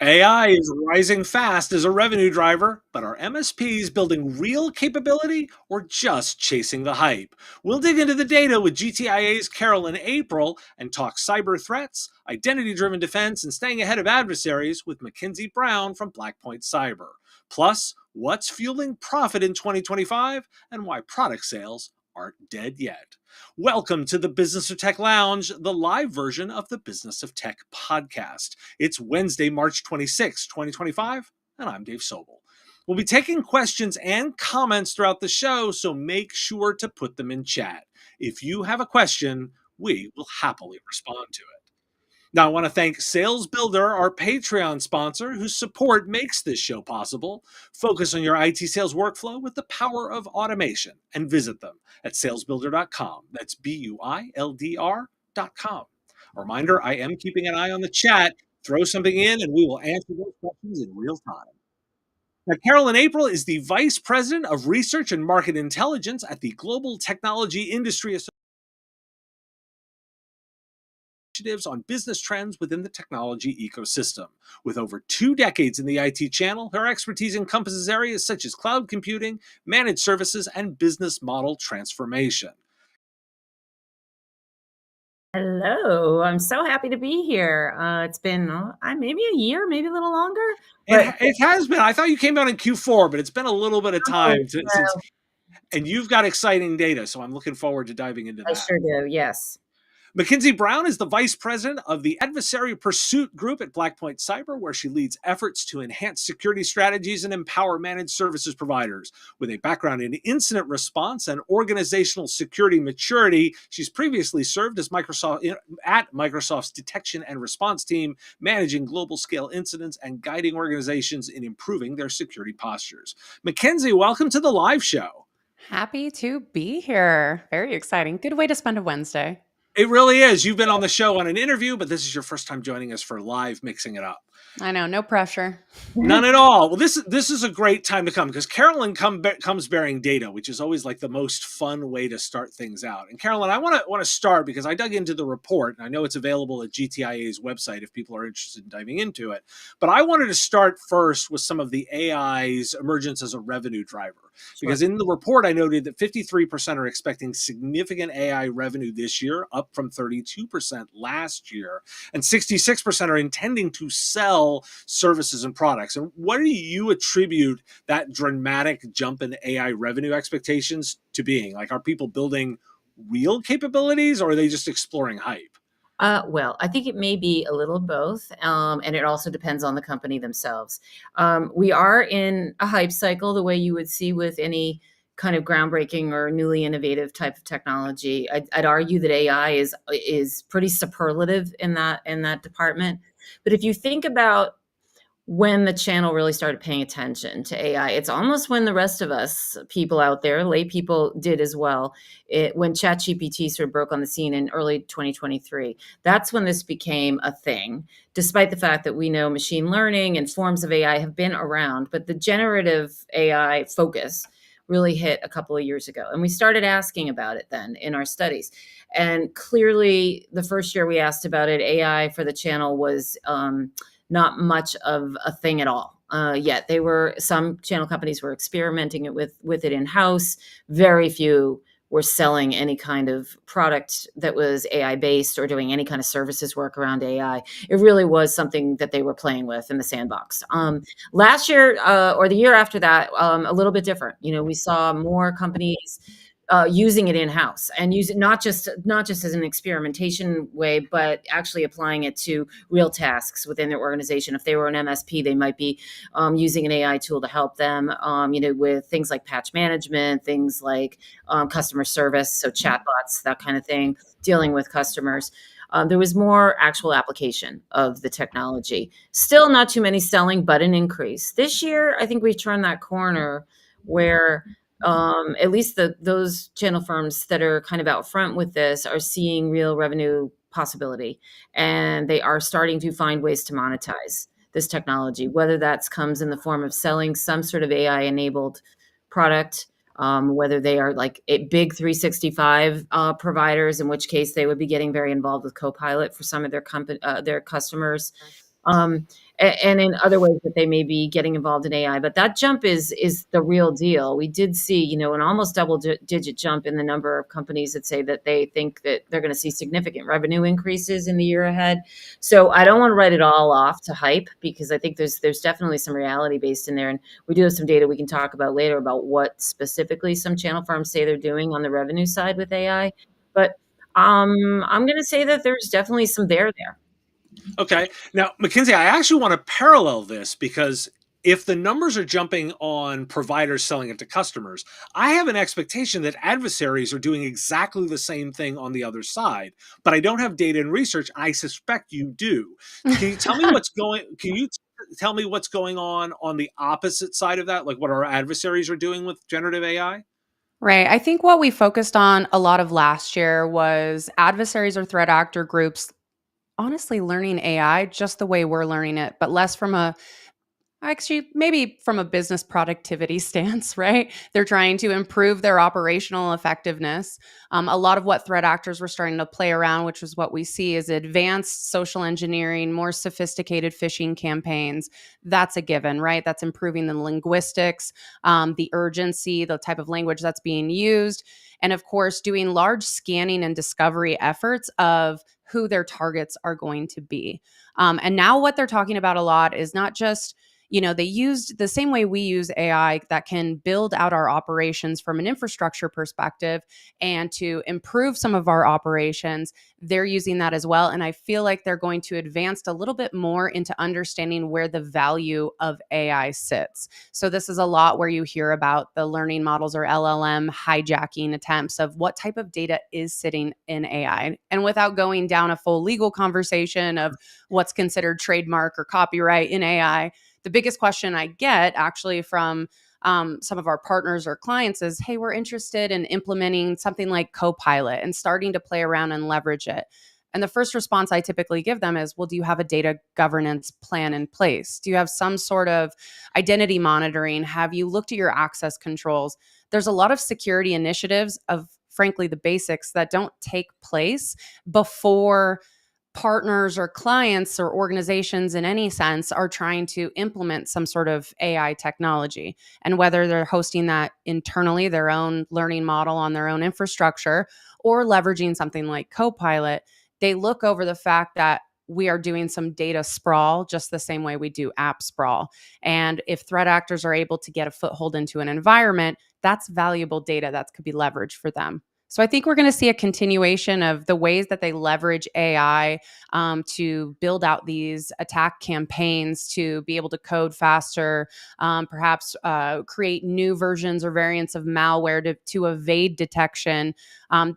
AI is rising fast as a revenue driver, but are MSPs building real capability or just chasing the hype? We'll dig into the data with GTIA's Carolyn in April and talk cyber threats, identity driven defense, and staying ahead of adversaries with MacKenzie Brown from Blackpoint Cyber. Plus, what's fueling profit in 2025 and why product sales aren't dead yet. Welcome to the Business of Tech Lounge, the live version of the Business of Tech podcast. It's Wednesday, March 26, 2025, and I'm Dave Sobel. We'll be taking questions and comments throughout the show, so make sure to put them in chat. If you have a question, we will happily respond to it. Now, I want to thank Sales Builder, our Patreon sponsor, whose support makes this show possible. Focus on your IT sales workflow with the power of automation and visit them at salesbuilder.com. That's BUILDR.com. A reminder, I am keeping an eye on the chat. Throw something in and we will answer those questions in real time. Now, Carolyn April is the Vice President of Research and Market Intelligence at the Global Technology Industry Association. Initiatives on business trends within the technology ecosystem. With over 2 decades in the IT channel, her expertise encompasses areas such as cloud computing, managed services, and business model transformation. Hello, I'm so happy to be here. It's been maybe a year, maybe a little longer. It has been. I thought you came out in Q4, but it's been a little bit of time since. And you've got exciting data, so I'm looking forward to diving into that. I sure do, yes. MacKenzie Brown is the Vice President of the Adversary Pursuit Group at Blackpoint Cyber, where she leads efforts to enhance security strategies and empower managed services providers. With a background in incident response and organizational security maturity, she's previously served as Microsoft's detection and response team, managing global scale incidents and guiding organizations in improving their security postures. MacKenzie, welcome to the live show. Happy to be here. Very exciting. Good way to spend a Wednesday. It really is. You've been on the show on an interview, but this is your first time joining us for live mixing it up. I know, no pressure. None at all. Well, this is a great time to come because Carolyn comes bearing data, which is always like the most fun way to start things out. And Carolyn, I want to start because I dug into the report, and I know it's available at GTIA's website if people are interested in diving into it. But I wanted to start first with some of the AI's emergence as a revenue driver. Because in the report, I noted that 53% are expecting significant AI revenue this year, up from 32% last year, and 66% are intending to sell services and products. And what do you attribute that dramatic jump in AI revenue expectations to being? Like, are people building real capabilities, or are they just exploring hype? Well, I think it may be a little both, and it also depends on the company themselves. We are in a hype cycle, the way you would see with any kind of groundbreaking or newly innovative type of technology. I'd argue that AI is pretty superlative in that department. But if you think about when the channel really started paying attention to AI, it's almost when the rest of us, people out there, lay people, did as well. When ChatGPT sort of broke on the scene in early 2023, that's when this became a thing, despite the fact that we know machine learning and forms of AI have been around, but the generative AI focus really hit a couple of years ago. And we started asking about it then in our studies. And clearly, the first year we asked about it, AI for the channel was not much of a thing at all. Yet some channel companies were experimenting with it in-house. Very few were selling any kind of product that was AI based or doing any kind of services work around AI. It really was something that they were playing with in the sandbox. Last year or the year after that, a little bit different. We saw more companies using it in-house and use it not just as an experimentation way, but actually applying it to real tasks within their organization. If they were an MSP, they might be using an AI tool to help them, with things like patch management, things like customer service, so chatbots, that kind of thing, dealing with customers. There was more actual application of the technology. Still not too many selling, but an increase. This year, I think we've turned that corner where at least those channel firms that are kind of out front with this are seeing real revenue possibility, and they are starting to find ways to monetize this technology, whether that comes in the form of selling some sort of AI-enabled product, whether they are like a big 365 providers, in which case they would be getting very involved with Copilot for some of their customers. and in other ways that they may be getting involved in AI. But that jump is the real deal. We did see, an almost double-digit jump in the number of companies that say that they think that they're going to see significant revenue increases in the year ahead. So I don't want to write it all off to hype, because I think there's definitely some reality based in there. And we do have some data we can talk about later about what specifically some channel firms say they're doing on the revenue side with AI. But I'm going to say that there's definitely some there. Okay. Now, MacKenzie, I actually want to parallel this, because if the numbers are jumping on providers selling it to customers, I have an expectation that adversaries are doing exactly the same thing on the other side. But I don't have data and research. I suspect you do. Can you tell me what's going on the opposite side of that? Like what our adversaries are doing with generative AI? Right. I think what we focused on a lot of last year was adversaries or threat actor groups honestly learning AI just the way we're learning it, but less from a actually, maybe from a business productivity stance, right? They're trying to improve their operational effectiveness. A lot of what threat actors were starting to play around, which is what we see, is advanced social engineering, more sophisticated phishing campaigns. That's a given, right? That's improving the linguistics, the urgency, the type of language that's being used. And of course, doing large scanning and discovery efforts of who their targets are going to be. And now what they're talking about a lot is not just they used the same way we use AI that can build out our operations from an infrastructure perspective and to improve some of our operations. They're using that as well. And I feel like they're going to advance a little bit more into understanding where the value of AI sits. So this is a lot where you hear about the learning models or LLM hijacking attempts of what type of data is sitting in AI. And without going down a full legal conversation of what's considered trademark or copyright in AI, the biggest question I get actually from some of our partners or clients is, hey, we're interested in implementing something like Copilot and starting to play around and leverage it. And the first response I typically give them is, well, do you have a data governance plan in place? Do you have some sort of identity monitoring? Have you looked at your access controls? There's a lot of security initiatives of, frankly, the basics that don't take place before partners or clients or organizations in any sense are trying to implement some sort of AI technology. And whether they're hosting that internally, their own learning model on their own infrastructure, or leveraging something like Copilot, they look over the fact that we are doing some data sprawl just the same way we do app sprawl. And if threat actors are able to get a foothold into an environment, that's valuable data that could be leveraged for them. So I think we're going to see a continuation of the ways that they leverage AI to build out these attack campaigns, to be able to code faster, perhaps create new versions or variants of malware to evade detection.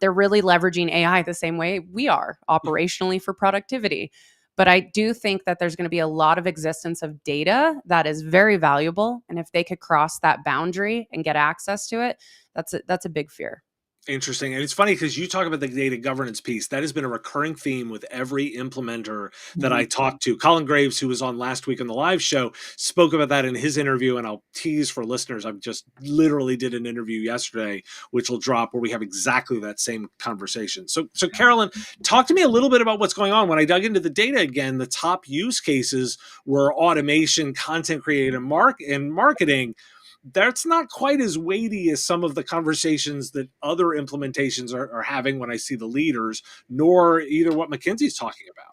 They're really leveraging AI the same way we are operationally for productivity. But I do think that there's going to be a lot of existence of data that is very valuable. And if they could cross that boundary and get access to it, that's a big fear. Interesting. And it's funny because you talk about the data governance piece. That has been a recurring theme with every implementer that I talked to. Colin Graves, who was on last week on the live show, spoke about that in his interview. And I'll tease for listeners, I've just literally did an interview yesterday, which will drop, where we have exactly that same conversation. So Carolyn, talk to me a little bit about what's going on. When I dug into the data again, the top use cases were automation, content creation, and marketing. That's not quite as weighty as some of the conversations that other implementations are having when I see the leaders, nor either what McKenzie's talking about.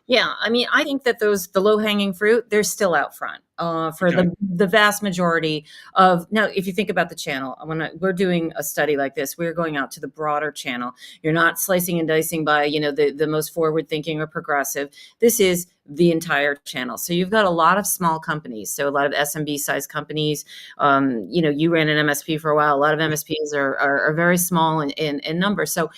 Yeah, I mean, I think that the low hanging fruit, they're still out front for Okay. the vast majority of. Now, if you think about the channel, we're doing a study like this, we're going out to the broader channel. You're not slicing and dicing by the most forward thinking or progressive. This is the entire channel. So you've got a lot of small companies, so a lot of SMB size companies. You ran an MSP for a while. A lot of MSPs are very small in number. So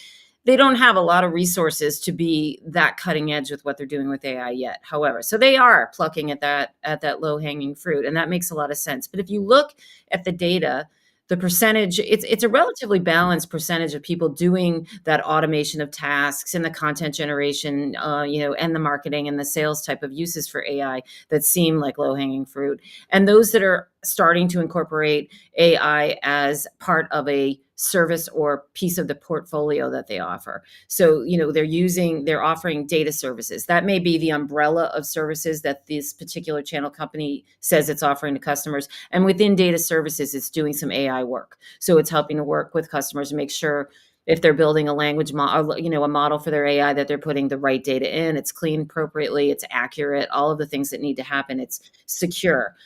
they don't have a lot of resources to be that cutting edge with what they're doing with AI yet. However, so they are plucking at that low hanging fruit, and that makes a lot of sense. But if you look at the data, the percentage, it's a relatively balanced percentage of people doing that automation of tasks and the content generation, and the marketing and the sales type of uses for AI that seem like low hanging fruit, and those that are starting to incorporate AI as part of a service or piece of the portfolio that they offer. So, they're offering data services. That may be the umbrella of services that this particular channel company says it's offering to customers. And within data services, it's doing some AI work. So it's helping to work with customers to make sure if they're building a language model, a model for their AI, that they're putting the right data in, it's clean appropriately, it's accurate, all of the things that need to happen, it's secure.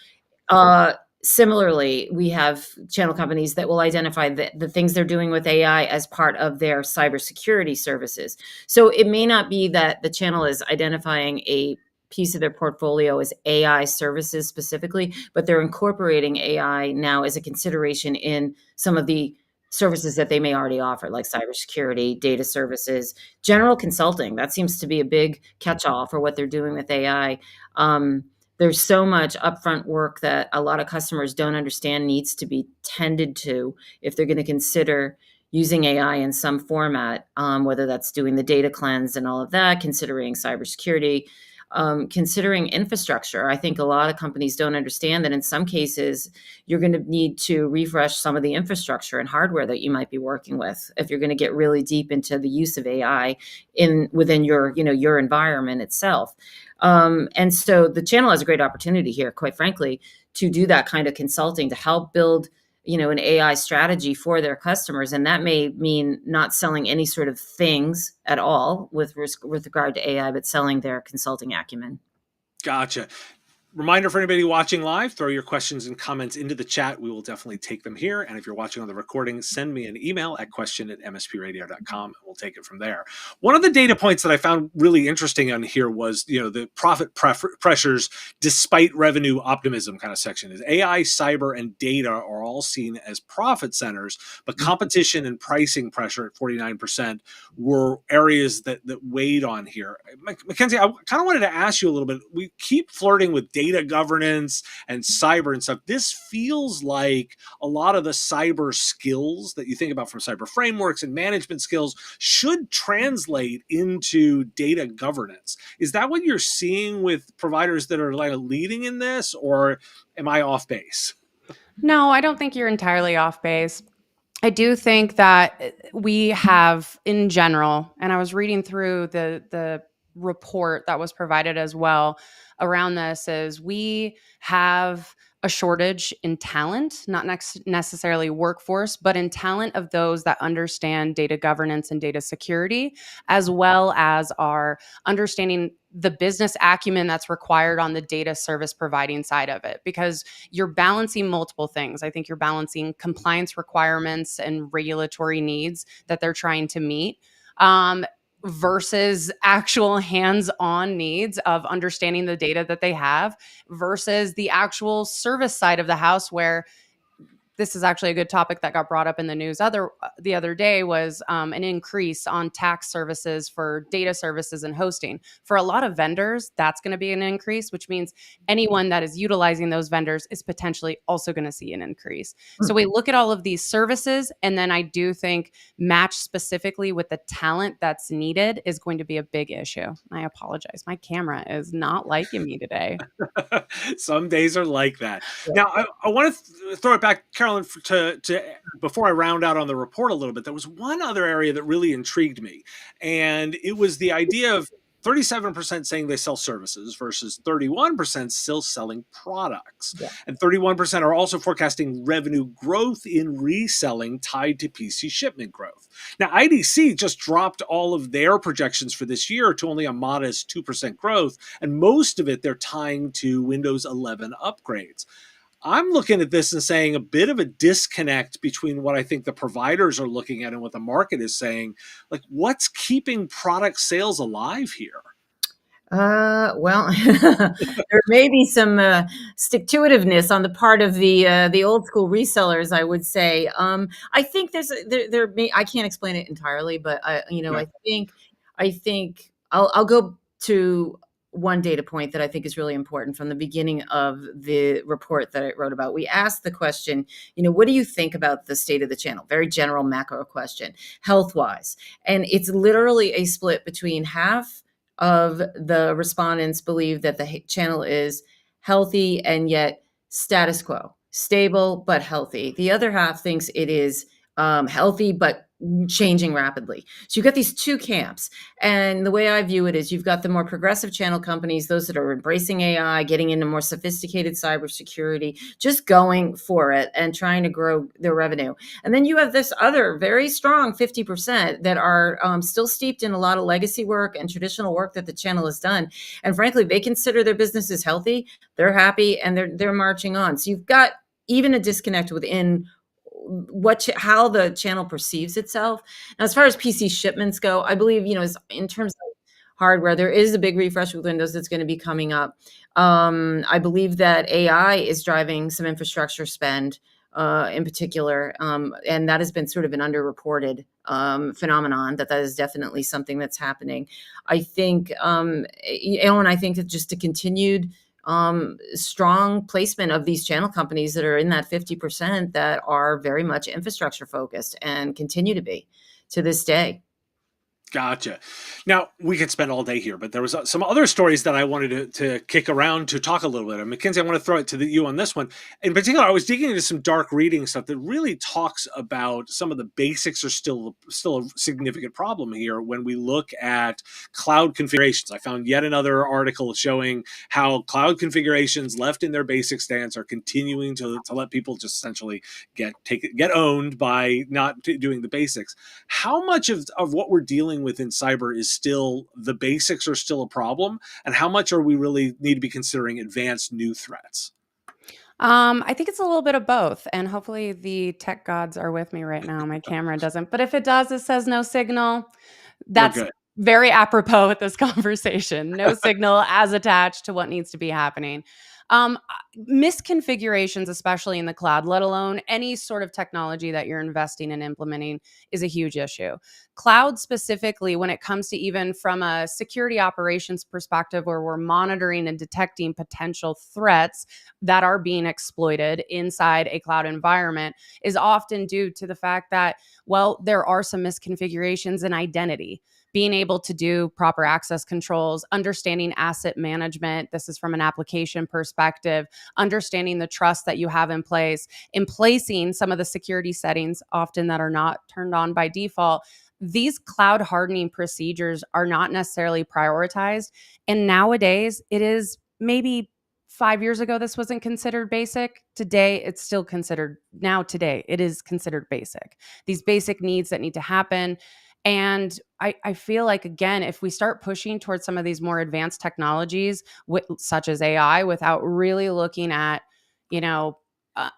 Uh, Similarly, we have channel companies that will identify the things they're doing with AI as part of their cybersecurity services. So it may not be that the channel is identifying a piece of their portfolio as AI services specifically, but they're incorporating AI now as a consideration in some of the services that they may already offer, like cybersecurity, data services, general consulting. That seems to be a big catch-all for what they're doing with AI. There's so much upfront work that a lot of customers don't understand needs to be tended to if they're going to consider using AI in some format, whether that's doing the data cleanse and all of that, considering cybersecurity, considering infrastructure. I think a lot of companies don't understand that in some cases, you're going to need to refresh some of the infrastructure and hardware that you might be working with if you're going to get really deep into the use of AI within your environment itself. And so the channel has a great opportunity here, quite frankly, to do that kind of consulting to help build, an AI strategy for their customers. And that may mean not selling any sort of things at all with regard to AI, but selling their consulting acumen. Gotcha. Reminder for anybody watching live, throw your questions and comments into the chat. We will definitely take them here. And if you're watching on the recording, send me an email at question@mspradio.com and we'll take it from there. One of the data points that I found really interesting on here was, the profit pressures despite revenue optimism kind of section is AI, cyber, and data are all seen as profit centers, but competition and pricing pressure at 49% were areas that weighed on here. MacKenzie, I kind of wanted to ask you a little bit. We keep flirting with data governance and cyber and stuff. This feels like a lot of the cyber skills that you think about from cyber frameworks and management skills should translate into data governance. Is that what you're seeing with providers that are like leading in this, or am I off base? No, I don't think you're entirely off base. I do think that we have, in general, and I was reading through the report that was provided as well around this, is we have a shortage in talent, not necessarily workforce, but in talent of those that understand data governance and data security, as well as are understanding the business acumen that's required on the data service providing side of it, because you're balancing multiple things. I think you're balancing compliance requirements and regulatory needs that they're trying to meet, versus actual hands-on needs of understanding the data that they have, versus the actual service side of the house, where this is actually a good topic that got brought up in the news the other day, was an increase on tax services for data services and hosting. For a lot of vendors, that's going to be an increase, which means anyone that is utilizing those vendors is potentially also going to see an increase. So we look at all of these services, and then I do think match specifically with the talent that's needed is going to be a big issue. I apologize. My camera is not liking me today. Some days are like that. Now, I want to throw it back, Carolyn, to before I round out on the report a little bit. There was one other area that really intrigued me, and it was the idea of 37% saying they sell services versus 31% still selling products. Yeah. And 31% are also forecasting revenue growth in reselling tied to PC shipment growth. Now, IDC just dropped all of their projections for this year to only a modest 2% growth, and most of it they're tying to Windows 11 upgrades. I'm looking at this and saying a bit of a disconnect between what I think the providers are looking at and what the market is saying. Like, what's keeping product sales alive here? Well, there may be some stick-to-itiveness on the part of the old school resellers, I would say. I think I can't explain it entirely, but I think I'll go to one data point that I think is really important from the beginning of the report that I wrote about. We asked the question, what do you think about the state of the channel? Very general macro question, health-wise. And it's literally a split between half of the respondents believe that the channel is healthy and yet status quo. stable but healthy. The other half thinks it is healthy but changing rapidly. So you've got these two camps. And the way I view it is you've got the more progressive channel companies, those that are embracing AI, getting into more sophisticated cybersecurity, just going for it and trying to grow their revenue. And then you have this other very strong 50% that are still steeped in a lot of legacy work and traditional work that the channel has done. And frankly, they consider their businesses healthy, they're happy, and they're marching on. So you've got even a disconnect within how the channel perceives itself. Now, as far as PC shipments go, I believe, in terms of hardware, there is a big refresh with Windows that's going to be coming up. I believe that AI is driving some infrastructure spend in particular, and that has been sort of an underreported phenomenon. That is definitely something that's happening. I think, and I think that just a continued strong placement of these channel companies that are in that 50% that are very much infrastructure focused and continue to be to this day. Gotcha. Now, we could spend all day here, but there was some other stories that I wanted to kick around to talk a little bit. MacKenzie, I want to throw it to you on this one. In particular, I was digging into some dark reading stuff that really talks about some of the basics are still a significant problem here when we look at cloud configurations. I found yet another article showing how cloud configurations left in their basic stance are continuing to let people just essentially get owned by not doing the basics. How much of what we're dealing with in cyber is still the basics are still a problem, and how much are we really need to be considering advanced new threats? I think it's a little bit of both, and hopefully the tech gods are with me right now. My camera doesn't, but if it does, it says no signal. We're That's good. very apropos with this conversation. No signal as attached to what needs to be happening. Um, Misconfigurations, especially in the cloud, let alone any sort of technology that you're investing in implementing, is a huge issue. Cloud specifically, when it comes to even from a security operations perspective, where we're monitoring and detecting potential threats that are being exploited inside a cloud environment, is often due to the fact that, well, there are some misconfigurations in identity. Being able to do proper access controls, understanding asset management. This is from an application perspective, understanding the trust that you have in place, in placing some of the security settings often that are not turned on by default. These cloud hardening procedures are not necessarily prioritized. And nowadays, it is maybe 5 years ago, this wasn't considered basic. Today, it's still considered, today, it is considered basic. These basic needs that need to happen. And I feel like, again, if we start pushing towards some of these more advanced technologies, such as AI, without really looking at,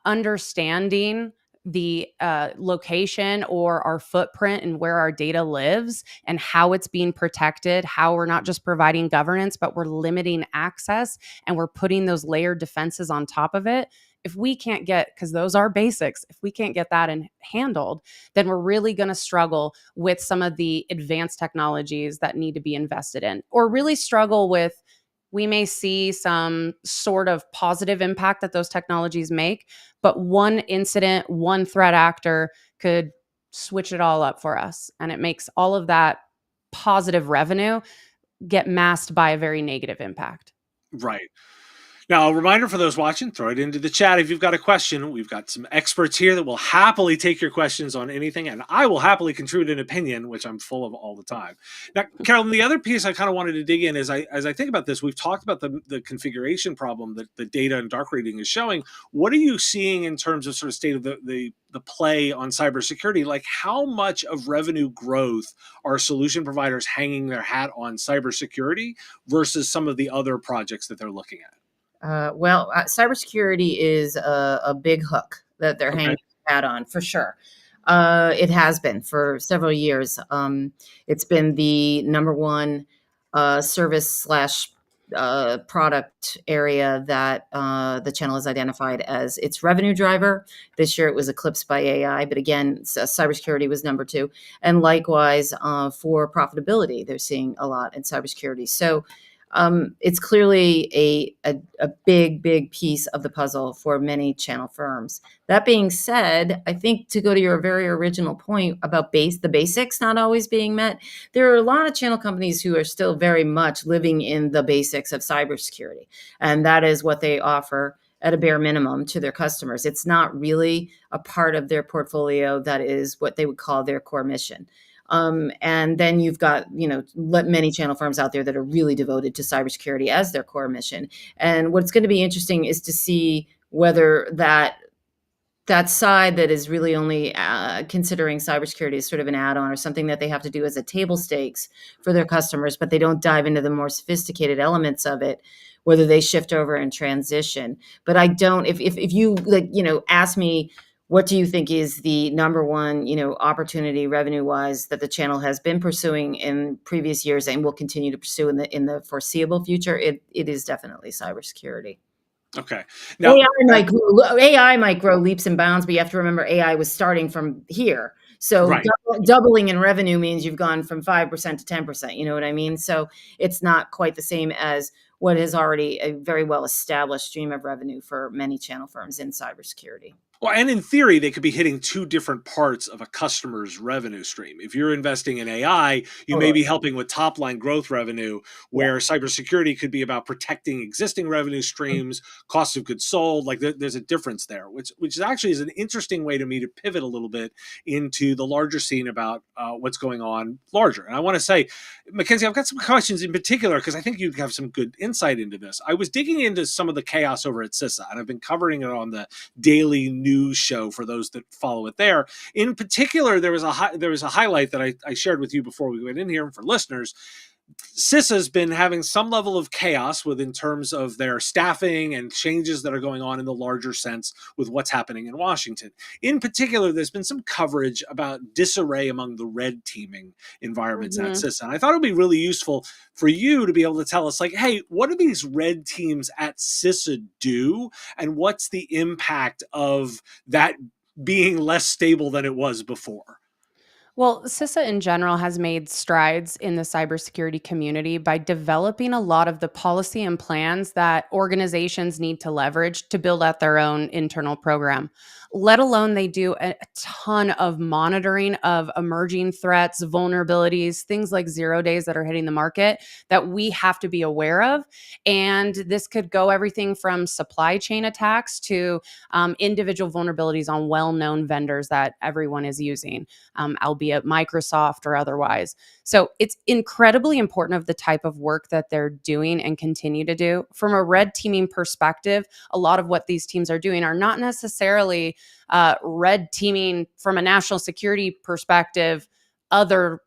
understanding the location or our footprint and where our data lives and how it's being protected, how we're not just providing governance, but we're limiting access and we're putting those layered defenses on top of it. If we can't get, because those are basics, if we can't get that handled, then we're really going to struggle with some of the advanced technologies that need to be invested in, or really struggle with, we may see some sort of positive impact that those technologies make, but one incident, one threat actor could switch it all up for us. And it makes all of that positive revenue get masked by a very negative impact. Right. Now, a reminder for those watching, throw it into the chat if you've got a question. We've got some experts here that will happily take your questions on anything, and I will happily contribute an opinion, which I'm full of all the time. Now, Carolyn, the other piece I kind of wanted to dig in is, as I think about this, we've talked about the configuration problem that the data and dark reading is showing. What are you seeing in terms of sort of state of the play on cybersecurity? Like, how much of revenue growth are solution providers hanging their hat on cybersecurity versus some of the other projects that they're looking at? Cybersecurity is a big hook that they're hanging their hat on for sure. It has been for several years. It's been the number one service slash product area that the channel has identified as its revenue driver. This year it was eclipsed by AI, but again, cybersecurity was number two. And likewise, for profitability, they're seeing a lot in cybersecurity. So it's clearly a big piece of the puzzle for many channel firms. That being said, I think to go to your very original point about the basics not always being met, there are a lot of channel companies who are still very much living in the basics of cybersecurity, and that is what they offer at a bare minimum to their customers. It's not really a part of their portfolio that is what they would call their core mission. And then you've got, many channel firms out there that are really devoted to cybersecurity as their core mission. And what's going to be interesting is to see whether that side that is really only considering cybersecurity as sort of an add-on or something that they have to do as a table stakes for their customers, but they don't dive into the more sophisticated elements of it, whether they shift over and transition. But I don't, if you ask me, what do you think is the number one, opportunity revenue wise that the channel has been pursuing in previous years and will continue to pursue in the foreseeable future? It is definitely cybersecurity. Okay. Now, AI might grow leaps and bounds, but you have to remember AI was starting from here. So right. doubling in revenue means you've gone from 5% to 10%. You know what I mean? So it's not quite the same as what is already a very well established stream of revenue for many channel firms in cybersecurity. Well, and in theory, they could be hitting two different parts of a customer's revenue stream. If you're investing in AI, you may be helping with top line growth revenue, where cybersecurity could be about protecting existing revenue streams, cost of goods sold. Like there's a difference there, which actually is an interesting way to me to pivot a little bit into the larger scene about what's going on larger. And I want to say, MacKenzie, I've got some questions in particular because I think you have some good insight into this. I was digging into some of the chaos over at CISA, and I've been covering it on the daily news show for those that follow it there. In particular, there was a highlight that I shared with you before we went in here, and for listeners, CISA's been having some level of chaos in terms of their staffing and changes that are going on in the larger sense with what's happening in Washington. In particular, there's been some coverage about disarray among the red teaming environments at CISA. And I thought it would be really useful for you to be able to tell us, like, hey, what do these red teams at CISA do? And what's the impact of that being less stable than it was before? Well, CISA in general has made strides in the cybersecurity community by developing a lot of the policy and plans that organizations need to leverage to build out their own internal program. Let alone they do a ton of monitoring of emerging threats, vulnerabilities, things like 0 days that are hitting the market that we have to be aware of. And this could go everything from supply chain attacks to individual vulnerabilities on well-known vendors that everyone is using, albeit Microsoft or otherwise. So it's incredibly important of the type of work that they're doing and continue to do. From a red teaming perspective, a lot of what these teams are doing are not necessarily red teaming from a national security perspective, other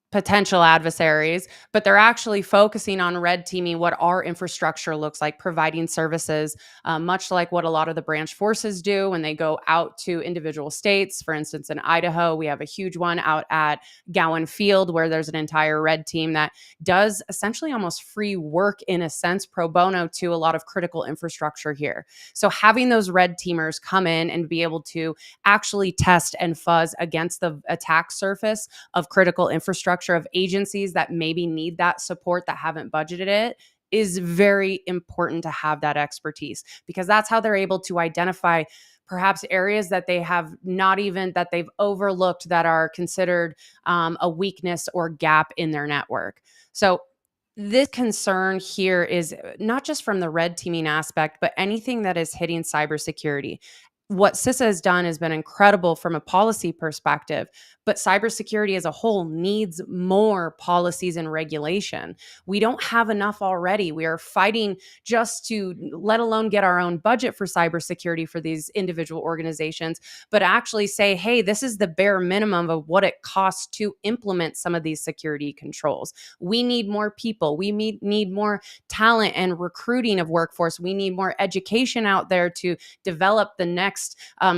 potential adversaries, but they're actually focusing on red teaming what our infrastructure looks like, providing services, much like what a lot of the branch forces do when they go out to individual states. For instance, in Idaho, we have a huge one out at Gowan Field where there's an entire red team that does essentially almost free work in a sense, pro bono, to a lot of critical infrastructure here. So having those red teamers come in and be able to actually test and fuzz against the attack surface of critical infrastructure of agencies that maybe need that support that haven't budgeted it is very important to have that expertise, because that's how they're able to identify perhaps areas that they have not even that they've overlooked that are considered a weakness or gap in their network. So this concern here is not just from the red teaming aspect, but anything that is hitting cybersecurity. What CISA has done has been incredible from a policy perspective, but cybersecurity as a whole needs more policies and regulation. We don't have enough already. We are fighting just to, let alone get our own budget for cybersecurity for these individual organizations, but actually say, hey, this is the bare minimum of what it costs to implement some of these security controls. We need more people. We need more talent and recruiting of workforce. We need more education out there to develop the next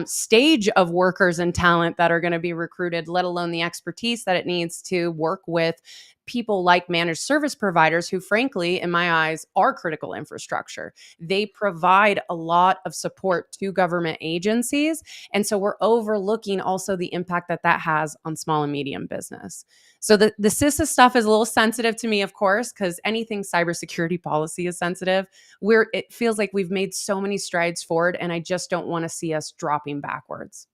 stage of workers and talent that are going to be recruited, let alone the expertise that it needs to work with people like managed service providers who, frankly, in my eyes, are critical infrastructure. They provide a lot of support to government agencies. And so we're overlooking also the impact that that has on small and medium business. So the CISA stuff is a little sensitive to me, of course, because anything cybersecurity policy is sensitive. It feels like we've made so many strides forward, and I just don't want to see us dropping backwards.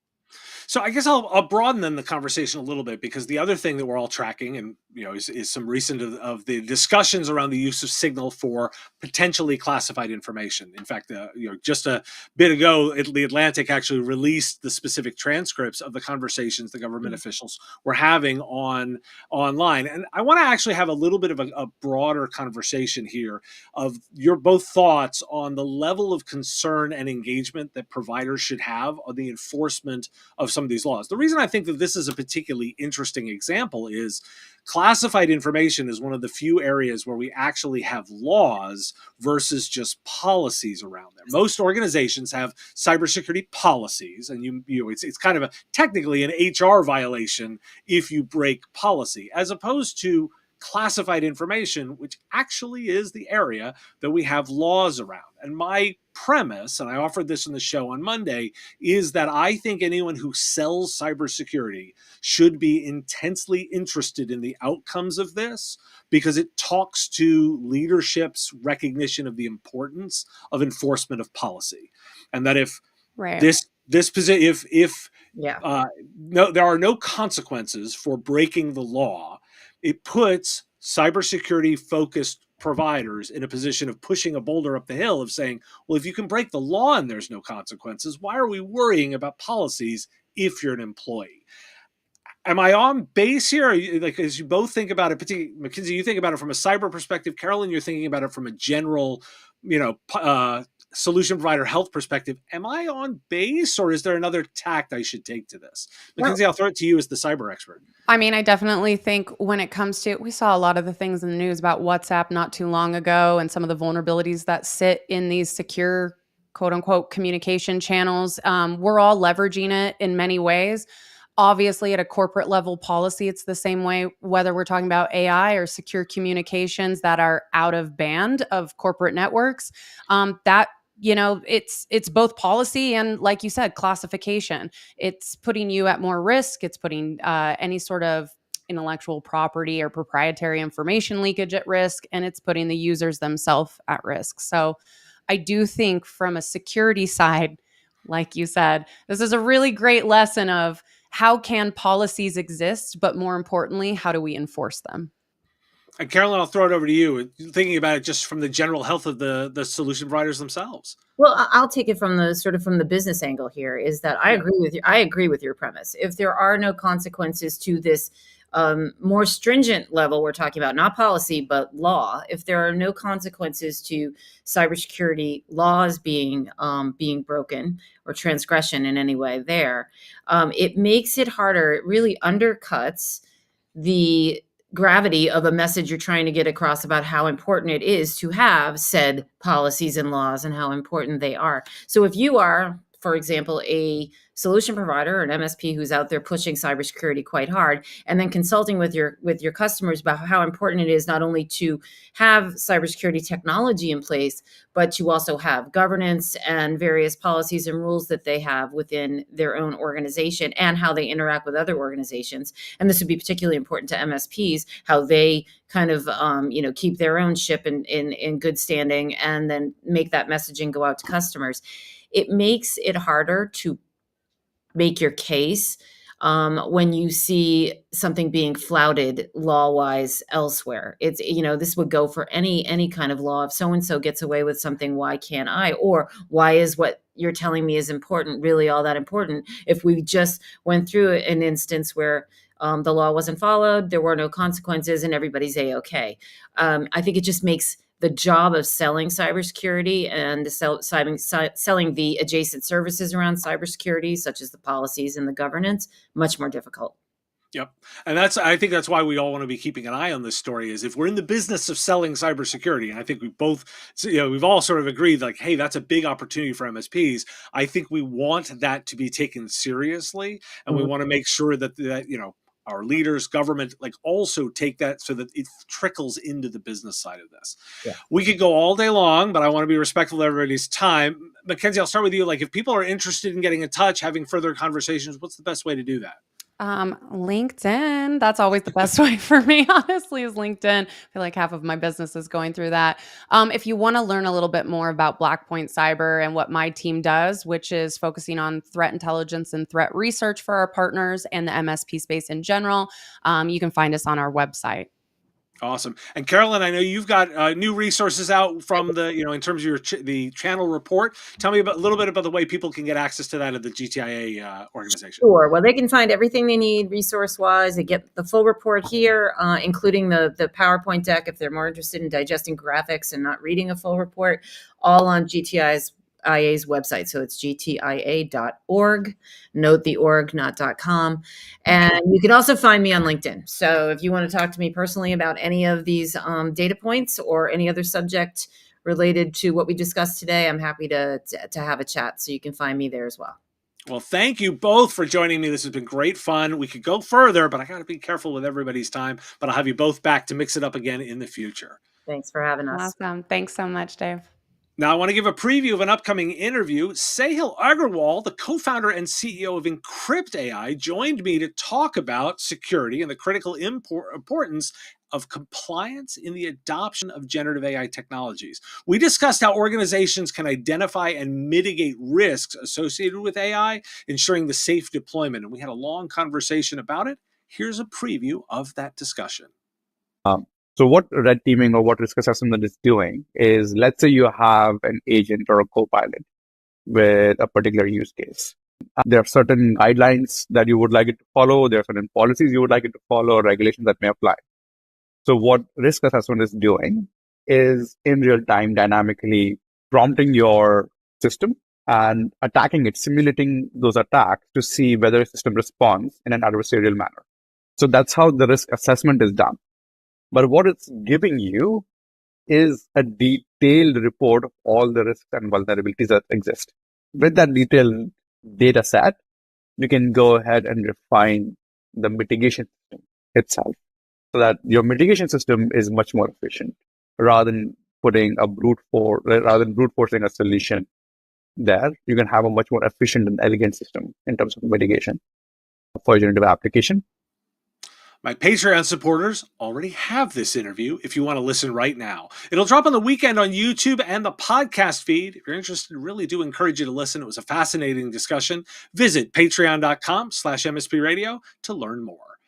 So I guess I'll broaden then the conversation a little bit, because the other thing that we're all tracking, and is some recent of the discussions around the use of Signal for potentially classified information. In fact, just a bit ago, the Atlantic actually released the specific transcripts of the conversations the government officials were having online, and I want to actually have a little bit of a broader conversation here of your both thoughts on the level of concern and engagement that providers should have on the enforcement of some of these laws. The reason I think that this is a particularly interesting example is classified information is one of the few areas where we actually have laws versus just policies around them. Most organizations have cybersecurity policies, and it's kind of technically an HR violation if you break policy, as opposed to classified information, which actually is the area that we have laws around. And my premise, and I offered this in the show on Monday, is that I think anyone who sells cybersecurity should be intensely interested in the outcomes of this, because it talks to leadership's recognition of the importance of enforcement of policy. And that if Right. this position, if Yeah. no, there are no consequences for breaking the law, it puts cybersecurity focused providers in a position of pushing a boulder up the hill of saying, well, if you can break the law and there's no consequences, why are we worrying about policies if you're an employee? Am I on base here? Like, as you both think about it, particularly MacKenzie, you think about it from a cyber perspective. Carolyn, you're thinking about it from a general, solution provider health perspective. Am I on base, or is there another tact I should take to this? MacKenzie, I'll throw it to you as the cyber expert. I mean, I definitely think when it comes to, we saw a lot of the things in the news about WhatsApp not too long ago and some of the vulnerabilities that sit in these secure, quote unquote, communication channels. We're all leveraging it in many ways. Obviously, at a corporate level policy, it's the same way, whether we're talking about AI or secure communications that are out of band of corporate networks. That it's both policy and, like you said, classification. It's putting you at more risk. It's putting any sort of intellectual property or proprietary information leakage at risk, and it's putting the users themselves at risk. So I do think from a security side, like you said, this is a really great lesson of how can policies exist, but more importantly, how do we enforce them? And Carolyn, I'll throw it over to you. Thinking about it just from the general health of the solution providers themselves. Well, I'll take it from the business angle here, is that I agree with you. I agree with your premise. If there are no consequences to this more stringent level we're talking about, not policy, but law, if there are no consequences to cybersecurity laws being broken or transgression in any way there, it makes it harder. It really undercuts the gravity of a message you're trying to get across about how important it is to have said policies and laws and how important they are. So if you are, for example, a solution provider or an MSP who's out there pushing cybersecurity quite hard, and then consulting with your customers about how important it is not only to have cybersecurity technology in place, but to also have governance and various policies and rules that they have within their own organization and how they interact with other organizations. And this would be particularly important to MSPs, how they kind of keep their own ship in good standing and then make that messaging go out to customers. It makes it harder to make your case when you see something being flouted law-wise elsewhere. It's, this would go for any kind of law. If so-and-so gets away with something, why can't I? Or why is what you're telling me is important really all that important? If we just went through an instance where the law wasn't followed, there were no consequences, and everybody's A-okay. I think it just makes the job of selling cybersecurity and selling the adjacent services around cybersecurity, such as the policies and the governance, much more difficult. Yep. And I think that's why we all want to be keeping an eye on this story, is if we're in the business of selling cybersecurity, and I think we've all sort of agreed, like, hey, that's a big opportunity for MSPs. I think we want that to be taken seriously, and we want to make sure that our leaders, government, also take that so that it trickles into the business side of this. Yeah. We could go all day long, but I want to be respectful of everybody's time. MacKenzie, I'll start with you. If people are interested in getting in touch, having further conversations, what's the best way to do that? LinkedIn. That's always the best way for me, honestly, is LinkedIn. I feel like half of my business is going through that. If you want to learn a little bit more about Blackpoint Cyber and what my team does, which is focusing on threat intelligence and threat research for our partners and the MSP space in general, you can find us on our website. Awesome. And Carolyn, I know you've got new resources out from the, in terms of your the channel report. Tell me a little bit about the way people can get access to that at the GTIA organization. Sure. Well, they can find everything they need resource-wise. They get the full report here, including the PowerPoint deck if they're more interested in digesting graphics and not reading a full report, all on GTIA's website. So it's gtia.org. Note the org, not .com. And you can also find me on LinkedIn. So if you want to talk to me personally about any of these data points or any other subject related to what we discussed today, I'm happy to have a chat. So you can find me there as well. Well, thank you both for joining me. This has been great fun. We could go further, but I got to be careful with everybody's time. But I'll have you both back to mix it up again in the future. Thanks for having us. Awesome. Thanks so much, Dave. Now, I want to give a preview of an upcoming interview. Sahil Agarwal, the co-founder and CEO of Encrypt AI, joined me to talk about security and the critical importance of compliance in the adoption of generative AI technologies. We discussed how organizations can identify and mitigate risks associated with AI, ensuring the safe deployment. And we had a long conversation about it. Here's a preview of that discussion. So what red teaming or what risk assessment is doing is, let's say you have an agent or a co-pilot with a particular use case. There are certain guidelines that you would like it to follow. There are certain policies you would like it to follow, or regulations that may apply. So what risk assessment is doing is in real time dynamically prompting your system and attacking it, simulating those attacks to see whether a system responds in an adversarial manner. So that's how the risk assessment is done. But what it's giving you is a detailed report of all the risks and vulnerabilities that exist. With that detailed data set, you can go ahead and refine the mitigation system itself so that your mitigation system is much more efficient rather than brute forcing a solution there. You can have a much more efficient and elegant system in terms of mitigation for generative application. My Patreon supporters already have this interview if you want to listen right now. It'll drop on the weekend on YouTube and the podcast feed. If you're interested, really do encourage you to listen. It was a fascinating discussion. Visit patreon.com/MSP Radio to learn more.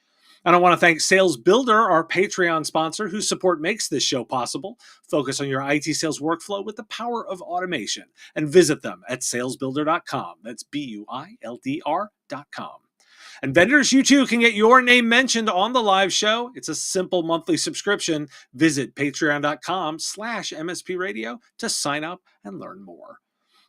And I want to thank Sales Builder, our Patreon sponsor, whose support makes this show possible. Focus on your IT sales workflow with the power of automation and visit them at salesbuilder.com. That's BUILDR.com. And vendors, you too can get your name mentioned on the live show. It's a simple monthly subscription. Visit patreon.com/MSP Radio to sign up and learn more.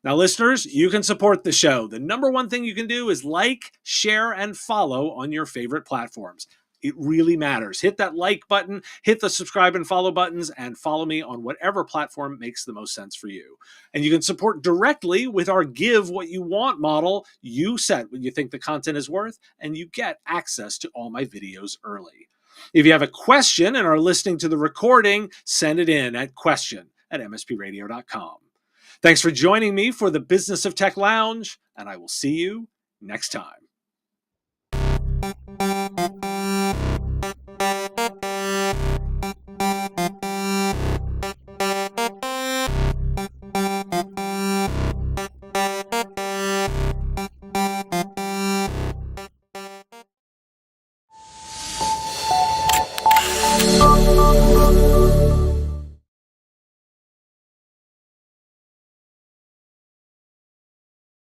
Now, listeners, you can support the show. The number one thing you can do is like, share, and follow on your favorite platforms. It really matters. Hit that like button, hit the subscribe and follow buttons, and follow me on whatever platform makes the most sense for you. And you can support directly with our Give What You Want model. You set what you think the content is worth, and you get access to all my videos early. If you have a question and are listening to the recording, send it in at question@mspradio.com. Thanks for joining me for the Business of Tech Lounge, and I will see you next time.